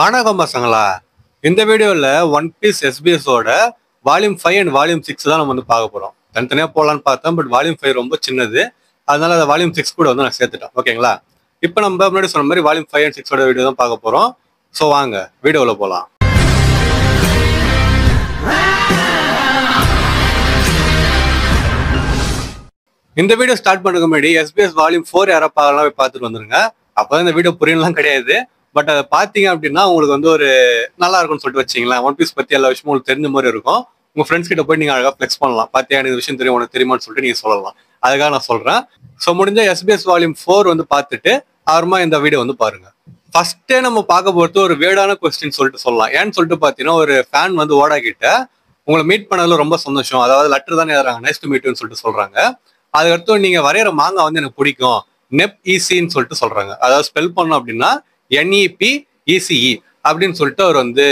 வணக்கம் பசங்களா. இந்த வீடியோவில் ஒன் பீஸ் எஸ்பிஎஸோட வால்யூம் 5 அண்ட் வால்யூம் 6 தான் நம்ம வந்து பார்க்க போகிறோம். தனித்தனியாக போகலான்னு பார்த்தோம், பட் வால்யூம் 5 ரொம்ப சின்னது, அதனால அதை வால்யூம் 6 கூட வந்து நான் சேர்த்துட்டேன். ஓகேங்களா? இப்போ நம்ம முன்னாடி சொன்ன மாதிரி வால்யூம் 5 அண்ட் 6ஓட வீடியோ தான் பார்க்க போகிறோம். ஸோ வாங்க வீடியோவில் போகலாம். இந்த வீடியோ ஸ்டார்ட் பண்ணுறதுக்கு முன்னாடி எஸ்பிஎஸ் வால்யூம் 4 யாராவது பார்க்கலாம் போய் பார்த்துட்டு வந்துருங்க. அப்போ தான் இந்த வீடியோ புரியலாம் கிடையாது. பட் அதை பார்த்தீங்க அப்படின்னா உங்களுக்கு வந்து ஒரு நல்லா இருக்கும்னு சொல்லிட்டு வச்சிங்களேன். ஒன் பீஸ் பற்றி எல்லா விஷயமும் உங்களுக்கு தெரிஞ்ச மாதிரி இருக்கும். உங்கள் ஃப்ரெண்ட்ஸ் கிட்ட போய் நீங்கள் அழகாக ஃப்ளெக்ஸ் பண்ணலாம். பார்த்தியா எனக்கு விஷயம் தெரியும், உனக்கு தெரியுமான்னு சொல்லிட்டு நீங்கள் சொல்லலாம். அதுக்காக நான் சொல்கிறேன். ஸோ முடிஞ்ச எஸ்பிஎஸ் வால்யூம் 4 வந்து பார்த்துட்டு அப்புறமா இந்த வீடியோ வந்து பாருங்க. ஃபர்ஸ்டே நம்ம பார்க்க போகிறது ஒரு வேர்டான கொஸ்டின் சொல்லிட்டு சொல்லலாம். ஏன்னு சொல்லிட்டு பார்த்தீங்கன்னா, ஒரு ஃபேன் வந்து ஓடா கிட்ட உங்களை மீட் பண்ணதுல ரொம்ப சந்தோஷம், அதாவது லெட்டர் தானே எழுதுறாங்க, நைஸ் டு மீட்னு சொல்லிட்டு சொல்றாங்க. அதுக்கடுத்து நீங்க வரைகிற மாங்காய் வந்து எனக்கு பிடிக்கும், நெப் ஈசின்னு சொல்லிட்டு சொல்றாங்க. அதாவது ஸ்பெல் பண்ணோம் அப்படின்னா NEPECE அப்படின்னு சொல்லிட்டு அவர் வந்து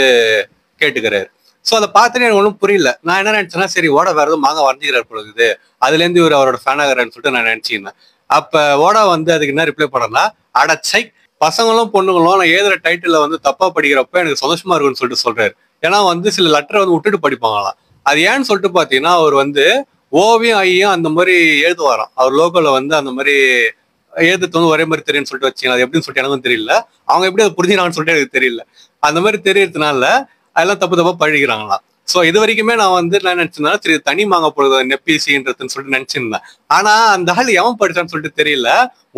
கேட்டுக்கிறாரு. ஸோ அதை பார்த்துட்டு எனக்கு ஒன்றும் புரியல. நான் என்ன நினைச்சேன்னா, சரி ஓடா வேற எதுவும் மாங்காய் வரைஞ்சிக்கிறார் பொழுது, அதுலேருந்து இவர் அவரோட ஃபேனாகிறாருன்னு சொல்லிட்டு நான் நினைச்சிருந்தேன். அப்போ ஓடா வந்து அதுக்கு என்ன ரிப்ளை பண்ணனா, அடச்சை பசங்களும் பொண்ணுங்களும் நான் எழுதுற டைட்டில் வந்து தப்பா படிக்கிறப்ப எனக்கு சந்தோஷமா இருக்குன்னு சொல்லிட்டு சொல்றாரு. ஏன்னா வந்து சில லெட்டரை வந்து விட்டுட்டு படிப்பாங்களாம். அது ஏன்னு சொல்லிட்டு பார்த்தீங்கன்னா, அவர் வந்து ஓவியம் ஐயும் அந்த மாதிரி எழுதுவாராம். அவர் லோகோல வந்து அந்த மாதிரி எழுதுறது வந்து ஒரே மாதிரி தெரியும்னு சொல்லிட்டு வச்சுங்க. அது எப்படின்னு சொல்லிட்டு எனக்கும் தெரியல, அவங்க எப்படி அதை புரிஞ்சுனான்னு சொல்லிட்டு எனக்கு தெரியல. அந்த மாதிரி தெரியறதுனால அதெல்லாம் தப்பு தப்பா பழகிறாங்களாம். ஸோ இது வரைக்குமே நான் வந்து என்ன நினைச்சிருந்தேன், சரி தனி மாங்க போடுறது நெப்பிசின்றதுன்னு சொல்லிட்டு நினைச்சிருந்தேன். ஆனா அந்த ஆள் எவன் படிச்சான்னு சொல்லிட்டு தெரியல,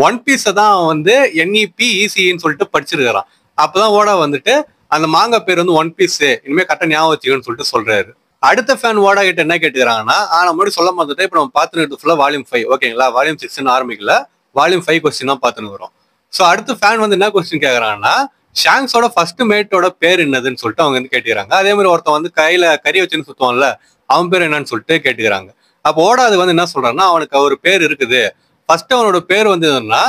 ஒன் பீஸை தான் வந்து NEPECEன்னு சொல்லிட்டு படிச்சிருக்கிறான். அப்பதான் ஓடா வந்துட்டு அந்த மாங்கா பேர் வந்து ஒன் பீஸ், இனிமே கரெக்டா ஞாபகம் வச்சுக்கணும்னு சொல்லிட்டு சொல்றாரு. அடுத்த ஃபேன் ஓடா கிட்ட என்ன கேட்டுக்கிறாங்கன்னா, நம்ம முன்னாடி சொல்ல மாட்டேன், இப்போ நம்ம பார்த்துட்டு ஃபுல்லா வால்யூம் 5 ஓகேங்களா, வால்யூம் 6 ஆரம்பிக்கல, வால்யூம் 5 கொஸ்டின் தான் பார்த்துன்னு வரும். ஸோ அடுத்த ஃபேன் வந்து என்ன கொஸ்டின் கேட்கறாங்கன்னா, ஷாங்ஸோட ஃபர்ஸ்ட் மேட்டோட பேர் என்னதுன்னு சொல்லிட்டு அவங்க வந்து கேட்டுக்கிறாங்க. அதே மாதிரி ஒருத்தன் வந்து கையில கறி வச்சுன்னு சுத்துவான்ல, அவன் பேர் என்னன்னு சொல்லிட்டு கேட்டுக்கிறாங்க. அப்போ ஓடா அது வந்து என்ன சொல்றான்னா, அவனுக்கு ஒரு பேர் இருக்குது, ஃபர்ஸ்ட் அவனோட பேர் வந்து என்னன்னா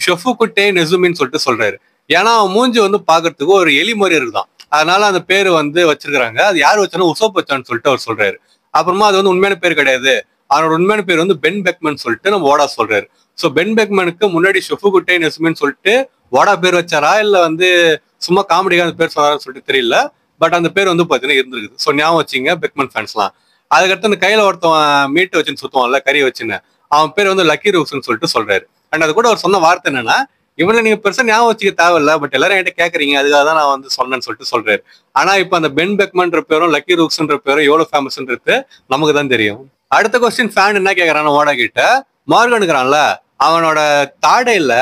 ஷொஃபுகுட்டே நெசுமின்னு சொல்லிட்டு சொல்றாரு. ஏன்னா அவன் மூஞ்சி வந்து பாக்குறதுக்கு ஒரு எலி மாதிரி இருக்குதான், அதனால அந்த பேர் வந்து வச்சிருக்காங்க. அது யார் வச்சானோ உசோப் வச்சான்னு சொல்லிட்டு அவர் சொல்றாரு. அப்புறமா அது வந்து உண்மையான பேர் கிடையாது, அவனோட உண்மையான பேர் வந்து பென் பெக்மன் சொல்லிட்டு நம்ம ஓடா சொல்றாரு. ஸோ பென் பெக்மனுக்கு முன்னாடி ஷொஃபுகுட்டே நெசுமின்னு சொல்லிட்டு ஓடா பேர் வச்சாரா இல்ல வந்து சும்மா காமெடிக்காக அந்த பேர் சொன்னாரான்னு சொல்லிட்டு தெரியல. பட் அந்த பேர் வந்து பார்த்தீங்கன்னா இருந்திருக்குது. ஸோ ஞாபகம் வச்சிங்க பெக்மன் ஃபேன்ஸ்லாம். அதுக்கடுத்து அந்த கையில ஒருத்தவன் மீட்டு வச்சுன்னு சுத்துவான்ல, கறி வச்சுன்னு, அவன் பேர் வந்து லக்கி ரூக்ஸ்ன்னு சொல்லிட்டு சொல்றாரு. அண்ட் அது கூட அவர் சொன்ன வார்த்தை என்னன்னா, இவனை நீங்க பெருசா ஞாபகம் வச்சுக்க தேவையில்ல, பட் எல்லாரும் என்கிட்ட கேட்கறீங்க, அதுக்காக தான் நான் வந்து சொன்னேன்னு சொல்லிட்டு சொல்றாரு. ஆனா இப்ப அந்த பென் பெக்மன்ற பேரும் லக்கி ரூக்ஸ்ன்ற பேரும் எவ்வளவு ஃபேமஸ்ன்றது நமக்கு தான் தெரியும். அடுத்த கொஸ்டின் ஃபேன் என்ன கேட்கறான்னு ஓடா கிட்ட, மார்கனுக்குறான்ல அவனோட தாடையில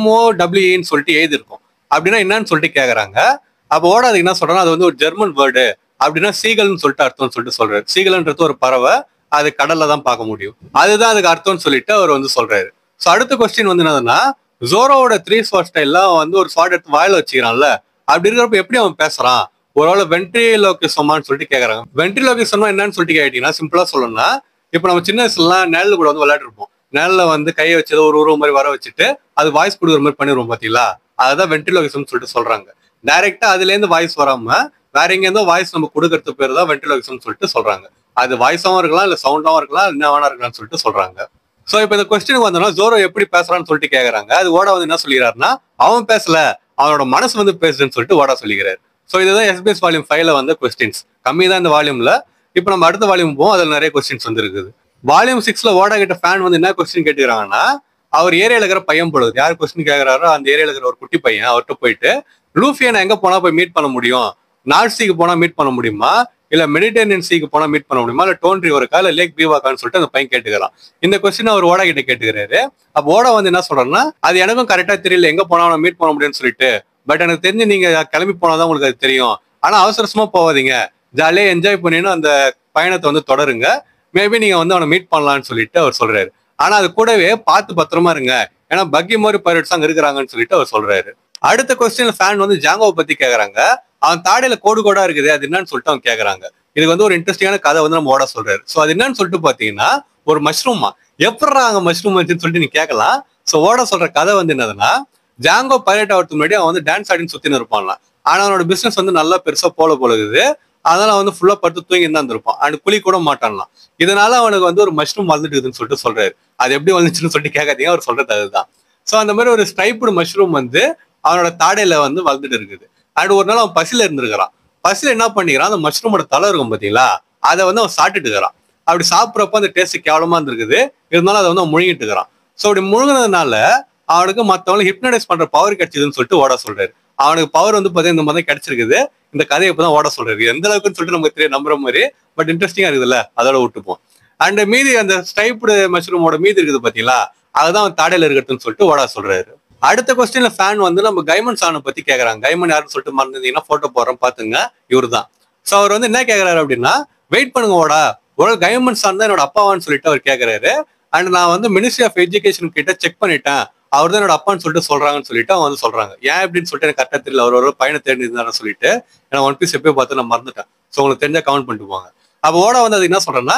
MOWEன்னு சொல்லிட்டு எழுதிருக்கும், அப்படின்னா என்னன்னு சொல்லிட்டு கேட்கறாங்க. அப்போ ஓடா அதுக்கு என்ன சொல்றாங்க, அது வந்து ஒரு ஜெர்மன் வேர்டு, அப்படின்னா சீகல்னு சொல்லிட்டு அர்த்தம்னு சொல்லிட்டு சொல்றாரு. சீகல்ன்றது ஒரு பறவை, அது கடல்ல தான் பார்க்க முடியும், அதுதான் அதுக்கு அர்த்தம்னு சொல்லிட்டு அவர் வந்து சொல்றாரு. ஸோ அடுத்த கொஸ்டின் வந்து என்னதுன்னா, ஜோரோவோட 3 ஸ்வாட் ஸ்டைல்லாம் வந்து ஒரு ஸ்வாட் எடுத்து வாயில வச்சுக்கிறான்ல, அப்படி இருக்கிறப்ப எப்படி அவன் பேசுறான், ஒருவேளை வென்ட்ரிலோகிசமான்னு சொல்லிட்டு கேட்கறாங்க. வென்ட்ரிலோகிசமா என்னன்னு சொல்லிட்டு கேட்டீங்கன்னா, சிம்பிளா சொல்லணும்னா, இப்போ நம்ம சின்ன வயசுலாம் நிழல் கூட வந்து விளையாட்டுருப்போம். நிழல்ல வந்து கையை வச்சது ஒரு உருவம் மாதிரி வர வச்சுட்டு அது வாய்ஸ் கொடுக்குற மாதிரி பண்ணிடுவோம் பாத்தீங்களா, அதுதான் வென்ட்ரிலோகிசம் சொல்லிட்டு சொல்றாங்க. டைரக்டா அதுல இருந்து வாய்ஸ் வராம வேற எங்க இருந்தோ வாய்ஸ் நம்ம கொடுக்கறது பேர் தான் வென்ட்ரிலோகிசம் சொல்லிட்டு சொல்றாங்க. அது வாய்ஸாவும் இருக்கலாம், இல்ல சவுண்டாவும் இருக்கலாம், என்ன வேணா இருக்கலாம்னு சொல்லிட்டு சொல்றாங்க. சோ இப்போ இந்த கொஸ்டினுக்கு வந்தோம்னா, ஜோரோ எப்படி பேசுறான்னு சொல்லிட்டு கேக்குறாங்க. அது ஓடா வந்து என்ன சொல்லிக்கிறாருன்னா, அவன் பேசல, அவனோட மனசு வந்து பேசுதுன்னு சொல்லிட்டு ஓடா சொல்லிக்கிறாரு. ஸோ இதுதான் எஸ்பிஎஸ் வால்யூம் 5ல வந்து கொஸ்டின்ஸ் கம்மி தான் இந்த வால்யூம்ல. இப்போ நம்ம அடுத்த வால்யூம் போவோம், அதுல நிறைய கொஸ்டின்ஸ் வந்து இருக்குது. வால்யூம் 6ல ஓடா கிட்ட ஃபேன் வந்து என்ன கொஸ்டின் கேட்டுக்கிறாங்கன்னா, அவர் ஏரியால இருக்கிற பையன் பொழுது யார் கொஸ்டின் கேட்கிறாரோ அந்த ஏரியால இருக்கிற ஒரு குட்டி பையன் அவர்கிட்ட போயிட்டு, லூஃபியை நான் எங்க போனா போய் மீட் பண்ண முடியும், நார்த் சீக்கு போனா மீட் பண்ண முடியுமா, இல்ல மெடிட்டரேனியன் சீக்கு போனா மீட் பண்ண முடியுமா, இல்ல டோன் ரிவருக்கா இல்ல லேக் பீவாக்கான்னு சொல்லிட்டு அந்த பையன் கேட்டுக்கிறான். இந்த கொஸ்டின் அவர் ஓடா கிட்ட கேட்டுக்கிறாரு. அப்போ ஓடா வந்து என்ன சொல்றாருன்னா, அது எனக்கும் கரெக்டா தெரியல எங்க போனா நான் மீட் பண்ண முடியும்னு சொல்லிட்டு, பட் எனக்கு தெரிஞ்சு நீங்க கிளம்பி போனாதான் உங்களுக்கு அது தெரியும், ஆனா அவசரமா போவாதீங்க, ஜாலியா என்ஜாய் பண்ணின்னு அந்த பயணத்தை வந்து தொடருங்க, மேபி நீங்க வந்து அவனை மீட் பண்ணலாம்னு சொல்லிட்டு அவர் சொல்றாரு. ஆனா அது கூடவே பார்த்து பத்திரமா இருங்க, ஏன்னா பக்கி மாதிரி பைரட்ஸ் அங்க இருக்கிறாங்கன்னு சொல்லிட்டு அவர் சொல்றாரு. அடுத்த கொஸ்டின் ஃபேன் வந்து ஜாங்கோவை பத்தி கேக்குறாங்க. அவன் தாடையில கோடு கோடா இருக்குது, அது என்னன்னு சொல்லிட்டு அவங்க கேக்குறாங்க. இதுக்கு வந்து ஒரு இன்ட்ரெஸ்டிங்கான கதை வந்து நம்ம ஓட சொல்றாரு. ஸோ அது என்னன்னு சொல்லிட்டு பாத்தீங்கன்னா, ஒரு மஷ்ரூமா, எப்படா அங்க மஷ்ரூம் வந்துன்னு சொல்லிட்டு நீங்க கேட்கலாம். ஸோ ஓட சொல்ற கதை வந்து என்னதுன்னா, ஜாங்கோ பைரட் ஆகிறதுக்கு முன்னாடி அவன் வந்து டான்ஸ் ஆடின்னு சுத்தின்னு இருப்பான்லாம். ஆனா அவனோட பிசினஸ் வந்து நல்லா பெருசா போலகுது, அதனால வந்து ஃபுல்லா படுத்து தூங்கி தான் இருந்திருப்பான், அண்ட் குழி கூட மாட்டான்லாம். இதனால அவனுக்கு வந்து ஒரு மஷ்ரூம் வளர்ந்துட்டுதுன்னு சொல்லிட்டு சொல்றாரு. அது எப்படி வளர்ந்துச்சுன்னு சொல்லிட்டு கேட்காதீங்க, அவர் சொல்றது அதுதான். ஸோ அந்த மாதிரி ஒரு ஸ்ட்ரைப்டு மஷ்ரூம் வந்து அவனோட தாடையில வந்து வளர்ந்துட்டு இருக்குது. அண்ட் ஒரு நாள் அவன் பசியில இருந்திருக்கிறான். பசியில என்ன பண்ணிக்கிறான், அந்த மஷ்ரூமோட தலை இருக்கும் பாத்தீங்களா, அதை வந்து அவன் சாப்பிட்டுட்டு இருக்கிறான். அப்படி சாப்பிட்றப்ப அந்த டேஸ்ட் கேவலமா இருந்திருக்குது. இருந்தாலும் அதை வந்து அவன் முழுங்கிட்டு இருக்கிறான். ஸோ அப்படி முழுங்கினதுனால அவனுக்கு மற்றவங்களை ஹிப்னடைஸ் பண்ற பவர் கிடைச்சதுன்னு சொல்லிட்டு ஓட சொல்றாரு. அவனுக்கு பவர் வந்து பார்த்தீங்கன்னா இந்த மாதிரி கிடைச்சிருக்குது. இந்த கதையை இப்பதான் ஓட சொல்றாரு. எந்த அளவுக்குன்னு சொல்லிட்டு நமக்கு தெரிய நம்புற மாதிரி, பட் இன்ட்ரெஸ்டிங்கா இருக்குதுல்ல, அதோட விட்டுப்போம். அண்ட் மீதி அந்த ஸ்ட்ரைப்டு மஷ்ரூமோட மீதி இருக்குது பாத்தீங்களா, அதுதான் அவன் தாடையில இருக்கிறதுன்னு சொல்லிட்டு ஓட சொல்றாரு. அடுத்த கொஸ்டின்ல ஃபேன் வந்து நம்ம கைமன் சானை பத்தி கேக்குறாங்க. கைமன் யாருன்னு சொல்லிட்டு மறந்துருந்தீங்கன்னா போட்டோ போடுறோம் பாத்துங்க, இவரு தான். ஸோ அவர் வந்து என்ன கேக்குறாரு அப்படின்னா, வெயிட் பண்ணுங்க ஓடா, ஒரு கைமன் சான் தான் என்னோட அப்பாவான்னு சொல்லிட்டு அவர் கேக்குறாரு. அண்ட் நான் வந்து மினிஸ்ட்ரி ஆஃப் எஜுகேஷன் கிட்ட செக் பண்ணிட்டேன், அவர் தான் என்னோட அப்பான்னு சொல்லிட்டு சொல்றாங்கன்னு சொல்லிட்டு அவங்க வந்து சொல்றாங்க. ஏன் அப்படின்னு சொல்லிட்டு எனக்கு கரெக்டா தெரியல, அவர் ஒரு பையனை தேடி இருந்தாருன்னு சொல்லிட்டு ஏன்னா ஒன் பீஸ் எப்பயோ பார்த்து நான் மறந்துட்டேன். ஸோ உங்களுக்கு தெரிஞ்சா கமெண்ட் பண்ணிட்டு போங்க. அப்போ ஓட வந்து அது என்ன சொல்றேன்னா,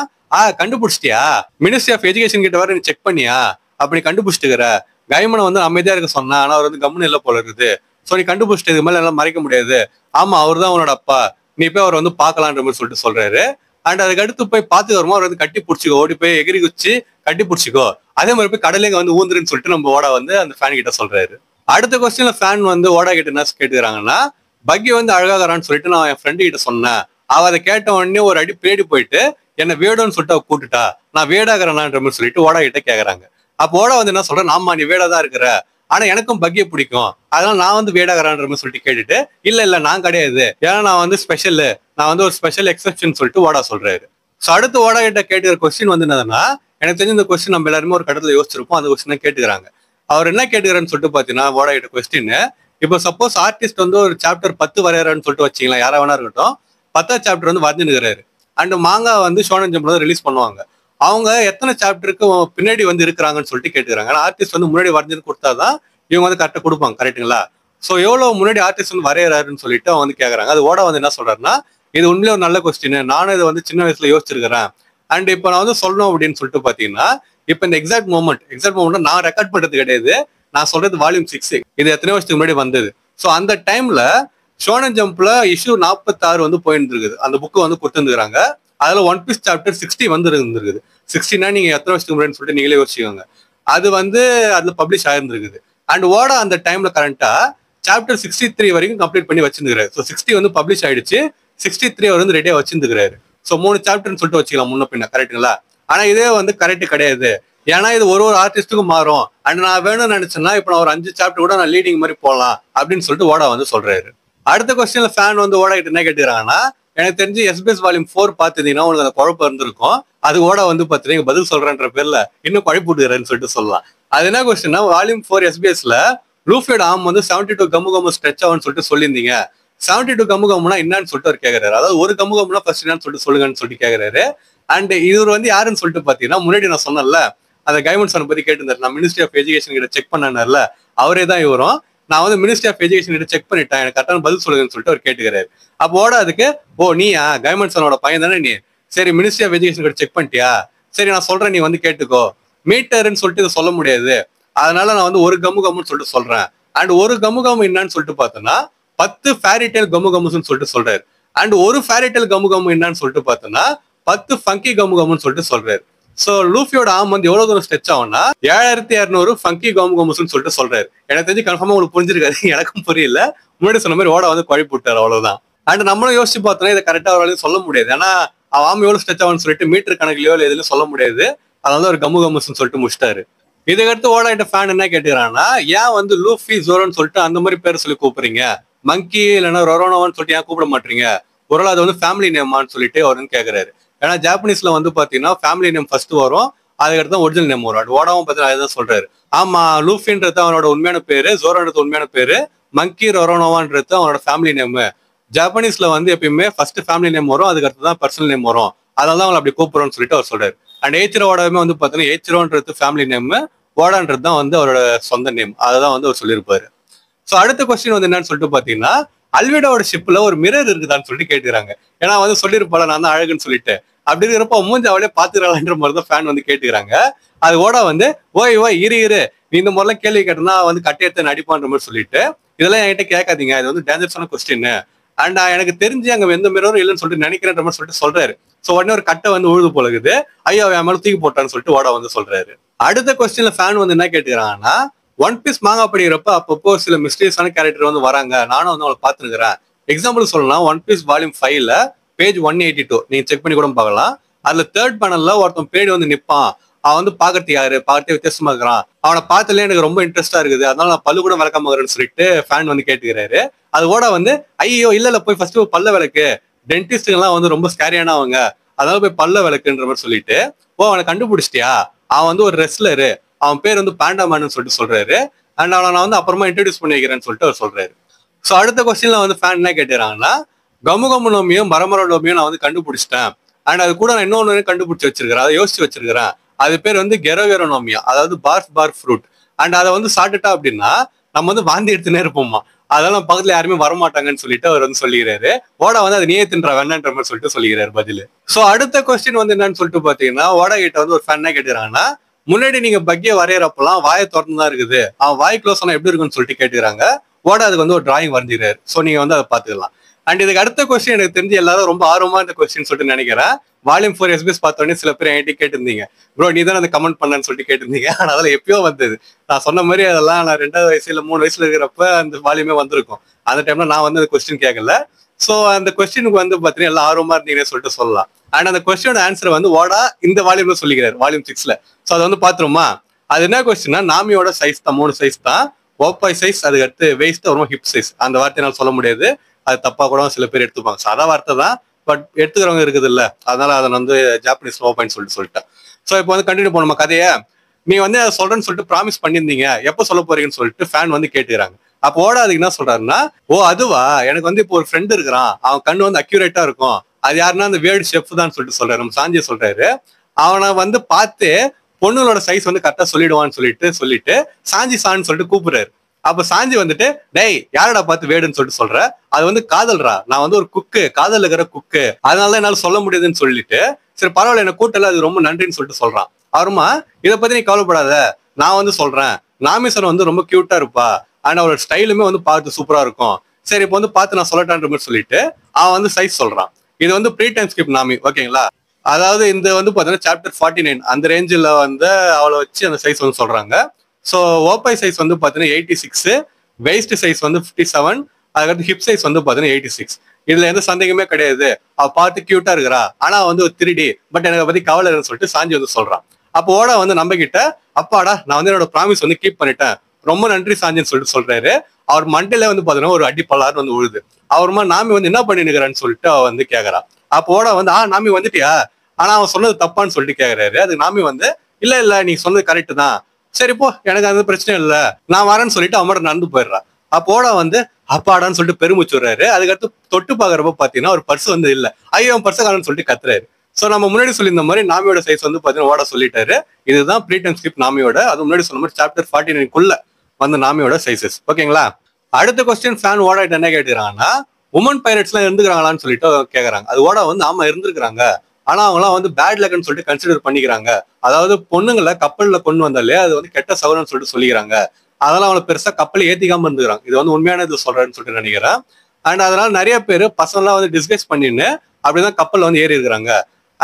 கண்டுபிடிச்சிட்டியா, மினிஸ்ட்ரி ஆஃப் எஜுகேஷன் கிட்ட வர நீ செக் பண்ணியா, அப்படி கண்டுபிடிச்சிட்டுக்கிற, கைமனை வந்து அமைதியா இருக்க சொன்னா, ஆனா அவர் வந்து கம்முன்னு இல்லை போல இருக்குது. ஸோ நீ கண்டுபிடிச்சிட்டு இது மேல எல்லாம் மறைக்க முடியாது, ஆமா அவர் தான் உன்னோட அப்பா, நீ போய் அவர் வந்து பாக்கலான்ற மாதிரி சொல்லிட்டு சொல்றாரு. அண்ட் அதுக்கு அடுத்து போய் பார்த்து வருமா, அவர் வந்து கட்டி பிடிச்சிக்கோ, ஓடி போய் எகிரி குச்சி கட்டி பிடிச்சிக்கோ, அதே மாதிரி போய் கடலைங்க வந்து ஊந்துருன்னு சொல்லிட்டு நம்ம ஓடா வந்து அந்த ஃபேன் கிட்ட சொல்றாரு. அடுத்த கொஸ்டின்ல ஃபேன் வந்து ஓடா கிட்ட என்ன கேட்டுக்கிறாங்கன்னா, பக்கி வந்து அழகாகிறான்னு சொல்லிட்டு நான் என் ஃப்ரெண்டு கிட்ட சொன்னேன், அவ அதை கேட்ட உடனே ஒரு அடி பின்னாடி போயிட்டு என்ன வேடோன்னு சொல்லிட்டு அவ கூட்டுட்டா, நான் வேடாகிறேனான்ற மாதிரி சொல்லிட்டு ஓடா கிட்ட கேக்குறாங்க. அப்போ ஓடா வந்து என்ன சொல்றேன், ஆமா நீ வேடா தான் இருக்கிற, ஆனா எனக்கும் பக்கியை பிடிக்கும், அதனால நான் வந்து வேடாகிறான்ற மாதிரி சொல்லிட்டு கேட்டுட்டு, இல்ல நான் கிடையாது, ஏன்னா நான் வந்து ஸ்பெஷல், நான் வந்து ஒரு ஸ்பெஷல் எக்ஸெப்ஷன் சொல்லிட்டு ஓடா சொல்றாரு. ஸோ அடுத்து ஓடா கிட்ட கேட்டுக்கிற கொஸ்டின் வந்து என்னதுன்னா, எனக்கு தெரிஞ்ச இந்த கொஸ்டின் நம்ம எல்லாருமே ஒரு கடத்துல யோசிச்சிருப்போம், அந்த கொஸ்டினை கேட்டுக்கிறாங்க. அவர் என்ன கேட்டுக்கிறான்னு சொல்லிட்டு பாத்தீங்கன்னா, ஓடா கிட்ட கொஸ்டின், இப்போ சப்போஸ் ஆர்டிஸ்ட் வந்து ஒரு சாப்டர் 10 வரையறான்னு சொல்லிட்டு வச்சிங்களா, யாரா வேணா இருக்கட்டும், 10th சாப்டர் வந்து வரைஞ்சுக்கிறாரு. அண்ட் மாங்கா வந்து ஷோனன் ஜம்ப்ல தான் ரிலீஸ் பண்ணுவாங்க. அவங்க எத்தனை சாப்டருக்கு பின்னாடி வந்து இருக்கிறாங்கன்னு சொல்லிட்டு கேட்டுக்கிறாங்க. ஆனா ஆர்டிஸ்ட் வந்து முன்னாடி வரைஞ்சது கொடுத்தாதான் இவங்க வந்து கரெக்டாக கொடுப்பாங்க, கரெக்டுங்களா? ஸோ எவ்வளவு முன்னாடி ஆர்டிஸ்ட் வந்து வரையறாருன்னு சொல்லிட்டு அவங்க வந்து கேட்கறாங்க. அது ஓட வந்து என்ன சொல்றாருன்னா, இது உண்மையிலே ஒரு நல்ல கொஸ்டின், நானும் இதை வந்து சின்ன வயசுல யோசிச்சிருக்கிறேன். அண்ட் இப்போ நான் வந்து சொல்லணும் அப்படின்னு சொல்லிட்டு பாத்தீங்கன்னா, இப்போ இந்த எக்ஸாக்ட் மூமெண்ட் நான் ரெக்கார்ட் பண்றது கிடையாது, நான் சொல்றது வால்யூம் 6, இது எத்தனை வருஷத்துக்கு முன்னாடி வந்தது. ஸோ அந்த டைம்ல ஷோனன் ஜம்ப்ல இஷ்யூ 46 வந்து போயிட்டு இருக்குது, அந்த புக்கு வந்து கொடுத்துருக்காங்க. அதுல ஒன் பீஸ் சாப்டர் 60 வந்து இருந்திருக்குது. 60னா நீங்க எத்தனை வருஷத்துக்கு முன்னாடி சொல்லிட்டு நீங்களே யோசிச்சுக்கோங்க. அது வந்து அதுல பப்ளிஷ் ஆயிருந்திருக்குது. அண்ட் ஓட அந்த டைம்ல கரண்டா சாப்டர் 63 வரைக்கும் கம்ப்ளீட் பண்ணி வச்சிருந்துக்கிறாரு. ஸோ 60 வந்து பப்ளிஷ் ஆயிடுச்சு, 63 அவர் வந்து ரெடியா வச்சிருந்துக்கிறாரு. ஸோ 3 சாப்டர்னு சொல்லிட்டு வச்சுக்கலாம் முன்ன பின்ன, கரெக்டுங்களா? ஆனா இதே வந்து கரெக்ட் கிடையாது, ஏன்னா இது ஒரு ஆர்டிஸ்டுக்கும் மாறும். அண்ட் நான் வேணும்னு நினைச்சேன்னா இப்போ நான் ஒரு 5 சாப்டர் கூட நான் லீடிங் மாதிரி போகலாம் அப்படின்னு சொல்லிட்டு ஓடா வந்து சொல்றாரு. அடுத்த கொஸ்டின்ல ஃபேன் வந்து ஓடா கிட்ட என்ன கேட்டுக்கிறாங்கன்னா, எனக்கு தெரிஞ்சு எஸ்பிஎஸ் வால்யூம் 4 பார்த்துட்டீங்கன்னா உங்களுக்கு அந்த குழப்பம் இருந்திருக்கும், அது ஓட வந்து பார்த்தீங்கன்னா பதில் சொல்றேன்ற பேர்ல இன்னும் குழப்பிட்டுக்கிறேன்னு சொல்லிட்டு சொல்லலாம். அது என்ன கொஸ்டின்னா, வால்யூம் 4 எஸ்பிஎஸ்ல லூஃபியோட ஆம் வந்து 72 கம்மு ஸ்ட்ரெச் ஆகும்னு சொல்லிட்டு சொல்லியிருந்தீங்க, 72 கம்முனா என்னன்னு சொல்லிட்டு அவர் கேட்கறாரு. அதாவது ஒரு கம்முனா ஃபர்ஸ்ட் என்னன்னு சொல்லிட்டு சொல்லுங்கன்னு சொல்லிட்டு கேட்கறாரு. அண்ட் இவர் வந்து யாருன்னு சொல்லிட்டு பாத்தீங்கன்னா, முன்னாடி நான் சொன்னேன்ல அந்த கைமன் சானை பத்தி கேட்டிருந்தாரு, நான் மினிஸ்ட்ரி ஆஃப் எஜுகேஷன் கிட்ட செக் பண்ணார்ல, அவரே தான் இவரும். நான் வந்து மினிஸ்ட்ரி ஆஃப் எஜுகேஷன் கிட்ட செக் பண்ணிட்டேன், எனக்கு கரெக்டான பதில் சொல்லுங்கன்னு சொல்லிட்டு அவர் கேட்டுக்கிறாரு. அப்போ ஓட அதுக்கு, ஓ நீயா கைமன் சானோட பையன் தானே நீ, சரி மினிஸ்ட்ரி ஆஃப் எஜுகேஷன் கிட்ட செக் பண்ணிட்டியா, சரி நான் சொல்றேன் நீ வந்து கேட்டுக்கோ, மீட்டர்ன்னு சொல்லிட்டு இதை சொல்ல முடியாது, அதனால நான் வந்து ஒரு கம்முன்னு சொல்லிட்டு சொல்றேன். அண்ட் ஒரு கம்மு என்னன்னு சொல்லிட்டு பார்த்தோன்னா 10 ஃபேரிடெயில் கம்முன்னு சொல்லிட்டு சொல்றாரு. அண்ட் ஒரு ஃபேரிடெயில் கம்மு என்னன்னு சொல்லிட்டு பார்த்தோன்னா 10 ஃபங்கி கம்முன்னு சொல்லிட்டு சொல்றாரு. சோ லூஃபியோட ஆம் வந்து எவ்வளவு தூரம் ஸ்ட்ரெச் ஆகும்னா 7200 ஃபங்கி கம்முன்னு சொல்லிட்டு சொல்றாரு. எனக்கு தெரிஞ்சு கன்ஃபார்மா உங்களுக்கு புரிஞ்சிருக்காது, எனக்கும் புரியல. முன்னாடி சொன்ன மாதிரி ஓட வந்து குழப்பி விட்டாரு, அவ்வளவுதான். அண்ட் நம்மளும் யோசிச்சு பார்த்தோம்னா இதை கரெக்டா அவராலையும் சொல்ல முடியாது, ஏன்னா ஆம் எவ்வளவு ஸ்ட்ரெச் ஆகும்னு சொல்லிட்டு மீட்டர் கணக்குலயோ இல்லை எதுலையும் சொல்ல முடியாது. அதனால ஒரு கம்முன்னு சொல்லிட்டு முடிச்சிட்டாரு. இதுக்கடுத்து ஓடாயிட்ட ஃபேன் என்ன கேட்டுக்கிறான்னா, ஏன் வந்து லூஃபி ஜோரோன்னு சொல்லிட்டு அந்த மாதிரி பேர் சொல்லி கூப்பிடுறீங்க, மங்கி இல்லைன்னா ரொரோனோவான்னு சொல்லிட்டு ஏன் கூப்பிட மாட்டீங்க, ஒரு அது வந்து ஃபேமிலி நேமான்னு சொல்லிட்டு அவருன்னு கேட்கறாரு. ஏன்னா ஜாப்பனீஸ்ல வந்து பாத்தீங்கன்னா ஃபேமிலி நேம் ஃபர்ஸ்ட் வரும், அதுக்கடுத்து தான் ஒரிஜினல் நேம் வரும். ஓடாவும் பார்த்தீங்கன்னா அதுதான் சொல்றாரு. ஆமா, லூஃபின்றது அவனோட உண்மையான பேரு, ஜோரோன்றது உண்மையான பேரு, மங்கி ரொரோனோவான்றது அவனோட ஃபேமிலி நேம். ஜாப்பனீஸ்ல வந்து எப்பயுமே ஃபர்ஸ்ட் ஃபேமிலி நேம் வரும், அதுக்கடுத்து தான் பர்சனல் நேம் வரும், அதனால தான் அவங்களை அப்படி கூப்பிடுறோம்னு சொல்லிட்டு அவர் சொல்றாரு. அண்ட் ஏச்சிரோடாவுமே வந்து பாத்தீங்கன்னா ஏச்சிரோன்றது ஃபேமிலி நேம், ஓடான்றது தான் வந்து அவரோட சொந்த நேம், அதான் வந்து அவர் சொல்லியிருப்பாரு. ஸோ அடுத்த கொஸ்டின் வந்து என்னன்னு சொல்லிட்டு பாத்தீங்கன்னா, அல்விடாவோட ஷிப்ல ஒரு மிரர் இருக்குதான்னு சொல்லிட்டு கேட்டுக்கிறாங்க. ஏன்னா வந்து சொல்லியிருப்பால நான் தான் அழகுன்னு சொல்லிட்டு, அப்படி இருக்கிறப்ப மூஞ்சி அவளே பாத்துக்கிறாங்கன்ற மாதிரி தான் ஃபேன் வந்து கேட்டுக்கிறாங்க. அது ஓடா வந்து ஓய் இரு நீ இந்த மாதிரிலாம் கேள்வி கேட்டனா வந்து கட்டையத்தை நடிப்பான்ற மாதிரி சொல்லிட்டு, இதெல்லாம் என்கிட்ட கேட்காதீங்க, இது வந்து டேஞ்சரஸான கொஸ்டின், அண்ட் எனக்கு தெரிஞ்சு அங்க எந்த மிரரும் இல்லைன்னு சொல்லிட்டு நினைக்கிறேன்ற மாதிரி சொல்லிட்டு சொல்றாரு. ஸோ உடனே ஒரு கட்டை வந்து உழுது போலகுது, ஐயோ என் மேல தூக்கி போட்டான்னு சொல்லிட்டு ஓடா வந்து சொல்றாரு. அடுத்த கொஸ்டின்ல ஃபேன் வந்து என்ன கேட்டுக்கிறாங்கன்னா, ஒன் பீஸ் மாங்கா படிக்கிறப்ப அப்பப்போ சில மிஸ்டீரியஸான கேரக்டர் வந்து வராங்க. நானும் வந்து அவளை பார்த்துருக்கிறேன். எக்ஸாம்பிள் சொல்லலாம், ஒன் பீஸ் வால்யூம் 5ல பேஜ் 182 நீங்க செக் பண்ணி கூட பார்க்கலாம். அதுல தேர்ட் பேனல்ல ஒருத்தன் பேடி வந்து நிப்பான். அவன் வந்து பாக்குறது யாரு, பார்க்கறதே வித்தியாசமா இருக்கிறான். அவனை பார்த்தாலே எனக்கு ரொம்ப இன்ட்ரெஸ்டா இருக்குது, அதனால நான் பல்லு கூட விளக்காம இருக்கிறேன்னு சொல்லிட்டு ஃபேன் வந்து கேட்டுக்கிறாரு. அது ஓட வந்து ஐயோ இல்ல போய் ஃபர்ஸ்ட் பல்ல விளக்கு, டென்டிஸ்ட் எல்லாம் வந்து ரொம்ப ஸ்கேரியானவங்க, அதனால போய் பல்ல விளக்குன்ற மாதிரி சொல்லிட்டு, ஓ அவனை கண்டுபிடிச்சிட்டியா, அவன் வந்து ஒரு ரெஸ்லரு, அவன் பேர் வந்து பாண்டாமேன்னு சொல்லிட்டு சொல்றாரு. அண்ட் அவனை நான் வந்து அப்புறமா இன்ட்ரடியூஸ் பண்ணி வைக்கிறேன்னு சொல்லிட்டு அவர் சொல்றாரு. ஸோ அடுத்த கொஸ்டின்ல வந்து ஃபேன் என்ன கேட்டுறாங்கன்னா, கமு கமு நோமியும் மரமர நோமியும் நான் வந்து கண்டுபிடிச்சிட்டேன். அண்ட் அது கூட நான் இன்னொன்னு கண்டுபிடிச்சி வச்சிருக்கிறேன், அதை யோசிச்சு வச்சிருக்கிறேன். அது பேர் வந்து கெரோகெரோனோமியா, அதாவது பார் ஃப்ரூட். அண்ட் அதை வந்து சாப்பிட்டுட்டா அப்படின்னா நம்ம வந்து வாந்தி எடுத்துனே இருப்போமா, அதெல்லாம் நம்ம பக்கத்துல யாருமே வரமாட்டாங்கன்னு சொல்லிட்டு அவர் வந்து சொல்லிக்கிறாரு. ஓடா வந்து அது நீயே தின்ற வேணான்ற மாதிரி சொல்லிட்டு சொல்லிக்கிறாரு பதில். ஸோ அடுத்த கொஸ்டின் வந்து என்னன்னு சொல்லிட்டு பாத்தீங்கன்னா, ஓடா கிட்ட வந்து ஒரு ஃபேன் என்ன கேட்டுக்கிறாங்கன்னா, முன்னாடி நீங்க பக்கிய வரையறப்பெல்லாம் வாயை திறந்து தான் இருக்குது, அவன் வாய் க்ளோஸ் ஆனா எப்படி இருக்குன்னு சொல்லிட்டு கேட்டுக்கிறாங்க. ஓட அதுக்கு வந்து ஒரு டிராயிங் வரைஞ்சிக்கிறாரு. ஸோ நீங்க வந்து அதை பாத்துக்கலாம். அண்ட் இதுக்கு அடுத்த கொஸ்டின் எனக்கு தெரிஞ்சு எல்லாரும் ரொம்ப ஆர்வமா இந்த கொஸ்டின் சொல்லிட்டு நினைக்கிறேன். வால்யூம் 4 SBS பார்த்தோன்னே சில பேர் என்கிட்ட கேட்டிருந்தீங்க, ப்ரோ நீ தான் அந்த கமெண்ட் பண்ணன்னு சொல்லிட்டு கேட்டிருந்தீங்க. ஆனால் அதெல்லாம் எப்பயோ வந்தது. நான் சொன்ன மாதிரி அதெல்லாம் நான் 2வது வயசு இல்லை 3 வயசுல இருக்கிறப்ப அந்த வால்யூமே வந்திருக்கும். அந்த டைம்ல நான் வந்து அந்த கொஸ்டின் கேட்கல. ஸோ அந்த கொஸ்டினுக்கு வந்து பார்த்தீங்கன்னா எல்லாம் ஆர்வமா இருந்தீங்கன்னு சொல்லிட்டு சொல்லலாம். அண்ட் அந்த கொஸ்டினோட ஆன்சர் வந்து ஓடா இந்த வால்யூம்ல சொல்லிக்கிறார், வால்யூம் 6ல. ஸோ அதை வந்து பாத்துருமா. அது என்ன கொஸ்டின்னா, நாமியோட சைஸ் தான் 3 சைஸ் தான். ஓப்பாய் சைஸ், அதுக்கு அடுத்து வெயிஸ்ட், அப்புறமா ஹிப் சைஸ். அந்த வார்த்தையினால சொல்ல முடியாது, அது தப்பா கூட சில பேர் எடுத்துப்பாங்க. சாதா வார்த்தை தான், பட் எடுத்துக்கிறவங்க இருக்குது இல்ல, அதனால அதை வந்து ஜாப்பனீஸ் ஓப்பாயின்னு சொல்லிட்டேன். ஸோ இப்போ வந்து கண்டினியூ பண்ணுமா கதையை. நீ வந்து அதை சொல்றேன்னு சொல்லிட்டு ப்ராமிஸ் பண்ணியிருந்தீங்க, எப்போ சொல்ல போறீங்கன்னு சொல்லிட்டு ஃபேன் வந்து கேட்டுக்கிறாங்க. அப்போ ஓட அதுக்கு என்ன சொல்றாருன்னா, ஓ அதுவா, எனக்கு வந்து இப்போ ஒரு ஃப்ரெண்ட் இருக்கிறான், அவன் கண்ணு வந்து அக்யூரேட்டா இருக்கும், அது யாருன்னா அந்த வேர்டு ஷெஃப் தான் சொல்லிட்டு சொல்றாரு, நம்ம சாஞ்சியை சொல்றாரு. அவனை வந்து பார்த்து பொண்ணுங்களோட சைஸ் வந்து கரெக்டா சொல்லிடுவான்னு சொல்லிட்டு சாஞ்சி சான்னு சொல்லிட்டு கூப்பிடுறாரு. அப்ப சாஞ்சி வந்துட்டு, டேய் யாரடா பார்த்து வேடுன்னு சொல்லிட்டு சொல்ற, அது வந்து காதல்ரா, நான் வந்து ஒரு குக்கு, காதல் இருக்கிற குக்கு, அதனால என்னால சொல்ல முடியுதுன்னு சொல்லிட்டு, சரி பரவாயில்ல என்ன கூட்டல, அது ரொம்ப நன்றின்னு சொல்லிட்டு சொல்றான். அவருமா இதை பத்தி நீ கவலைப்படாத, நான் வந்து சொல்றேன், நாமிசன் வந்து ரொம்ப கியூட்டா இருப்பா, அண்ட் அவரோட ஸ்டைலுமே வந்து பார்த்து சூப்பரா இருக்கும், சரி இப்போ வந்து பார்த்து நான் சொல்லட்டான்ற மாதிரி சொல்லிட்டு அவன் வந்து சைஸ் சொல்றான். இது வந்து ப்ரீ டைம் ஸ்கிரிப்ட் நாமி, ஓகேங்களா. அதாவது இந்த வந்து பாத்தீங்கன்னா சாப்டர் 49 அந்த ரேஞ்சில் வந்து அவளை வச்சு அந்த சைஸ் வந்து சொல்றாங்க. ஸோ ஓப்பாய் சைஸ் வந்து பாத்தீங்கன்னா 86, வெயிஸ்ட் சைஸ் வந்து 57, அதுக்கடுத்து ஹிப் சைஸ் வந்து பாத்தீங்கன்னா 86. இதுல எந்த சந்தேகமே கிடையாது, அவ பார்த்து கியூட்டா இருக்கிறா, ஆனா வந்து ஒரு 3D, பட் எனக்கு பத்தி கவலை இல்லைன்னு சொல்லிட்டு சாஞ்சி வந்து சொல்றான். அப்போ ஓட வந்து நம்ம கிட்ட, அப்பாடா நான் வந்து என்னோட ப்ராமிஸ் வந்து கீப் பண்ணிட்டேன், ரொம்ப நன்றி சாஞ்சின்னு சொல்லிட்டு சொல்றாரு. அவர் மண்டையில வந்து பாத்தீங்கன்னா ஒரு அடி பல்லாறு வந்து உழுது. அவருமா நாமி வந்து என்ன பண்ணினுக்கிறான்னு சொல்லிட்டு அவ வந்து கேக்குறா. அப்போ ஓட வந்து நாமி வந்துட்டியா, ஆனா அவன் சொன்னது தப்பான்னு சொல்லிட்டு கேக்குறாரு. அதுக்கு நாமி வந்து இல்ல நீ சொன்னது கரெக்ட் தான், சரி போ எனக்கு அந்த பிரச்சனை இல்ல, நான் வரேன்னு சொல்லிட்டு அவன் நடந்து போயிடுறான். அப்போட வந்து அப்பாடான்னு சொல்லிட்டு பெருமிச்சு விடுறாரு. அதுக்கடுத்து தொட்டு பாக்குறப்ப பாத்தீங்கன்னா ஒரு பர்ஸ் வந்து இல்ல, ஐயோ பர்ஸ் காரன்னு சொல்லிட்டு கத்துறாரு. சோ நம்ம முன்னாடி சொல்லியிருந்த மாதிரி நாமியோட சைஸ் வந்து பாத்தீங்கன்னா ஓட சொல்லிட்டாரு. இதுதான் ப்ரீ டைம் ஸ்கிரிப்ட் நாமியோட, அது முன்னாடி சொன்ன மாதிரி சாப்டர் 49 வந்து நாமியோட சைசஸ், ஓகேங்களா. அடுத்த கொஸ்டின் ஃபேன் ஓட என்ன கேட்கிறாங்கன்னா, உமன் பைரட்ஸ் எல்லாம் இருந்துக்கிறாங்களான்னு சொல்லிட்டு கேக்குறாங்க. அது ஓட வந்து ஆமா இருந்திருக்கிறாங்க, ஆனா அவங்களாம் வந்து பேட் லக்னு சொல்லிட்டு கன்சிடர் பண்ணிக்கிறாங்க. அதாவது பொண்ணுங்களை கப்பல்ல கொண்டு வந்தாலே அது வந்து கெட்ட சகுனம்னு சொல்லிட்டு சொல்லிக்கிறாங்க. அதெல்லாம் அவங்களை பெருசா கப்பல் ஏத்திக்காம இருந்துக்கிறாங்க. இது வந்து உண்மையான இது சொல்றேன்னு சொல்லிட்டு நினைக்கிறேன். அண்ட் அதனால நிறைய பேர் பசங்களாம் வந்து டிஸ்கஸ் பண்ணின்னு அப்படிதான் கப்பல்ல வந்து ஏறி இருக்கிறாங்க.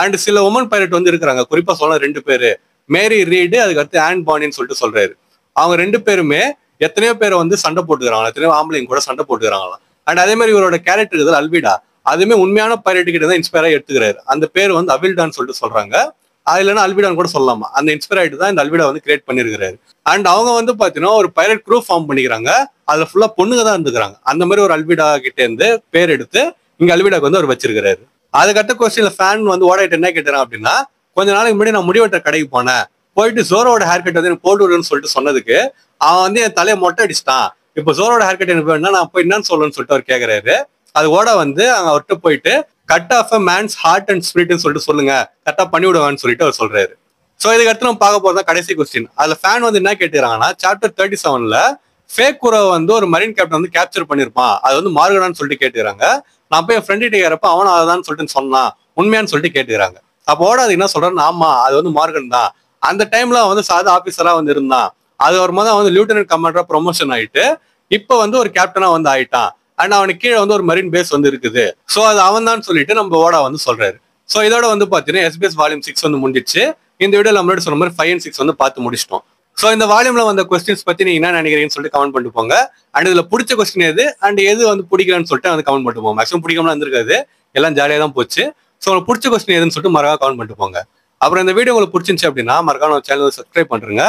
அண்ட் சில உமன் பைரட் வந்து இருக்கிறாங்க, குறிப்பா சொல்ல 2 பேரு, மேரி ரீடு, அதுக்கு அடுத்து ஆன் பானின்னு சொல்லிட்டு சொல்றாரு. அவங்க 2 பேருமே எத்தனையோ பேரை வந்து சண்டை போட்டுக்கிறாங்க, எத்தனையோ ஆம்பளைங்க கூட சண்டை போட்டுக்கிறாங்களாம். அண்ட் அதே மாதிரி இவரோட கேரக்டர் இருக்குது அல்விடா, அதுவுமே உண்மையான பைரட் கிட்ட தான் இன்ஸ்பயரா எடுத்துக்கிறாரு. அந்த பேர் வந்து அவில்டான்னு சொல்லிட்டு சொல்றாங்க, அது இல்லைன்னா அல்விடான்னு கூட சொல்லலாமா. அந்த இன்ஸ்பயர் ஆயிட்டு தான் இந்த அல்விடா வந்து கிரியேட் பண்ணிருக்காரு. அண்ட் அவங்க வந்து பாத்தீங்கன்னா ஒரு பைரட் குரூப் ஃபார்ம் பண்ணிக்கிறாங்க, அதுல ஃபுல்லா பொண்ணுங்க தான் இருந்துக்கிறாங்க. அந்த மாதிரி ஒரு அல்விடா கிட்ட இருந்து பேர் எடுத்து இங்க அல்விடாக்கு வந்து அவர் வச்சிருக்காரு. அதுக்கடுத்த கொஸ்டின்ல ஃபேன் வந்து ஓடாயிட்டு என்ன கேட்டான் அப்படின்னா, கொஞ்ச நாளைக்கு முன்னாடி நான் முடிவெட்ட கடைக்கு போனேன், போயிட்டு ஜோரோட ஹேர் கட் வந்து எனக்கு போட்டு விடுன்னு சொல்லிட்டு சொன்னதுக்கு அவன் வந்து என் தலையை மொட்டை அடிச்சிட்டான், இப்போ ஜோரோட ஹேர் கட் எனக்கு வேணும்னா நான் போய் என்னன்னு சொல்லணும்னு சொல்லிட்டு அவர் கேட்கிறாரு. அது ஓட வந்து அவர்கிட்ட போயிட்டு cut off a man's heart and ஸ்பிரிட்னு சொல்லிட்டு சொல்லுங்க, கரெக்டா பண்ணி விடுவான்னு சொல்லிட்டு அவர் சொல்றாரு. சோ இதுக்கு அடுத்து நம்ம பார்க்க போறதா கடைசி கொஸ்டின். அதுல ஃபேன் வந்து என்ன கேட்டுக்கிறாங்கன்னா, சாப்டர் 37ல ஃபேக் குரோவை வந்து ஒரு மரீன் கேப்டன் வந்து கேப்சர் பண்ணிருப்பான், அது வந்து மார்கனான்னு சொல்லிட்டு கேட்டுக்கிறாங்க. நான் போய் என் ஃப்ரெண்ட் கிட்ட கேட்கறப்ப அவனும் அதான் சொல்லிட்டு சொன்னான், உண்மையான்னு சொல்லிட்டு கேட்டுக்கிறாங்க. அப்போ ஓட அது என்ன சொல்றான்னு, ஆமா அது வந்து மார்கன் தான், அந்த டைம்ல வந்து சாதா ஆபீசரா வந்து இருந்தான், அது ஒரு மாதிரி வந்து லெப்டினன்ட் கமாண்டரா ப்ரொமோஷன் ஆயிட்டு இப்போ வந்து ஒரு கேப்டனா வந்து ஆயிட்டான், அண்ட் அவனுக்கு கீழே வந்து ஒரு மரீன் பேஸ் வந்து இருக்குது, சோ அது அவன் தான் சொல்லிட்டு நம்ம ஓடா வந்து சொல்றாரு. சோ இதோட வந்து பாத்தீங்கன்னா SBS வால்யூம் 6 வந்து முடிஞ்சிச்சு. இந்த வீடியோ நம்மளோட சொன்ன மாதிரி 5 and 6 வந்து பார்த்து முடிச்சிட்டோம். ஸோ இந்த வால்யூம்ல வந்த கொஸ்டின்ஸ் பத்தி நீங்க என்ன நினைக்கிறீங்கன்னு சொல்லிட்டு கமெண்ட் பண்ணிட்டு போங்க. அண்ட் இதுல பிடிச்ச கொஸ்டின் எது அண்ட் எது வந்து பிடிக்கலன்னு சொல்லிட்டு வந்து கமெண்ட் பண்ணிட்டு போங்க. மேக்ஸிமம் பிடிக்காமலாம் இருந்திருக்காது, எல்லாம் ஜாலியாக தான் போச்சு. ஸோ உங்களுக்கு பிடிச்ச கொஸ்டின் எதுன்னு சொல்லிட்டு மறக்காம கமெண்ட் பண்ணிட்டு போங்க. அப்புறம் இந்த வீடியோ உங்களுக்கு பிடிச்சிருந்துச்சு அப்படின்னா மறக்காம நம்ம சேனல் சப்ஸ்கிரைப் பண்ணுங்க.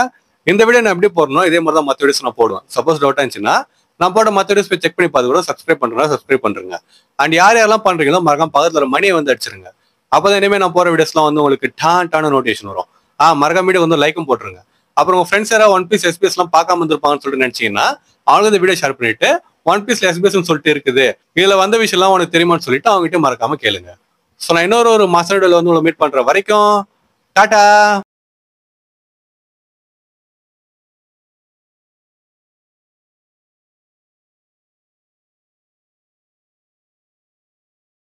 இந்த வீடியோ நான் எப்படி போடணும் இதே மாதிரி தான் மற்ற வீடியோஸ் நான் போடுவேன். சப்போஸ் டவுட்டா இருந்துச்சுன்னா நான் போட மற்ற வீடியோஸ் போய் செக் பண்ணி பார்த்து கூட சப்ஸ்கிரைப் பண்ணுங்க. அண்ட் யாரெல்லாம் பண்றீங்களோ மறக்காம பக்கத்துல ஒரு மணியை வந்து அடிச்சிருங்க. அப்பதான் இனிமேல் நான் போற வீடியோஸ்லாம் வந்து உங்களுக்கு டான நோட்டிஃபிகேஷன் வரும். மறக்காம வீடியோ வந்து லைக்கும் போட்டுருங்க. அப்புறம் உங்க ஃப்ரெண்ட்ஸ் யாராவது ஒன் பீஸ் எஸ்பிஎஸ் எல்லாம் பார்க்காம இருந்திருப்பாங்கன்னு சொல்லிட்டு நினைச்சீங்கன்னா அவங்களுக்கு இந்த வீடியோ ஷேர் பண்ணிட்டு ஒன் பீஸ்ல எஸ்பிஎஸ் சொல்லிட்டு இருக்குது, இதுல வந்த விஷயம் எல்லாம் உனக்கு தெரியுமான்னு சொல்லிட்டு அவங்க கிட்ட மறக்காம கேளுங்க. ஸோ நான் இன்னொரு மாசம் வந்து உங்களை மீட் பண்ற வரைக்கும் டாடா.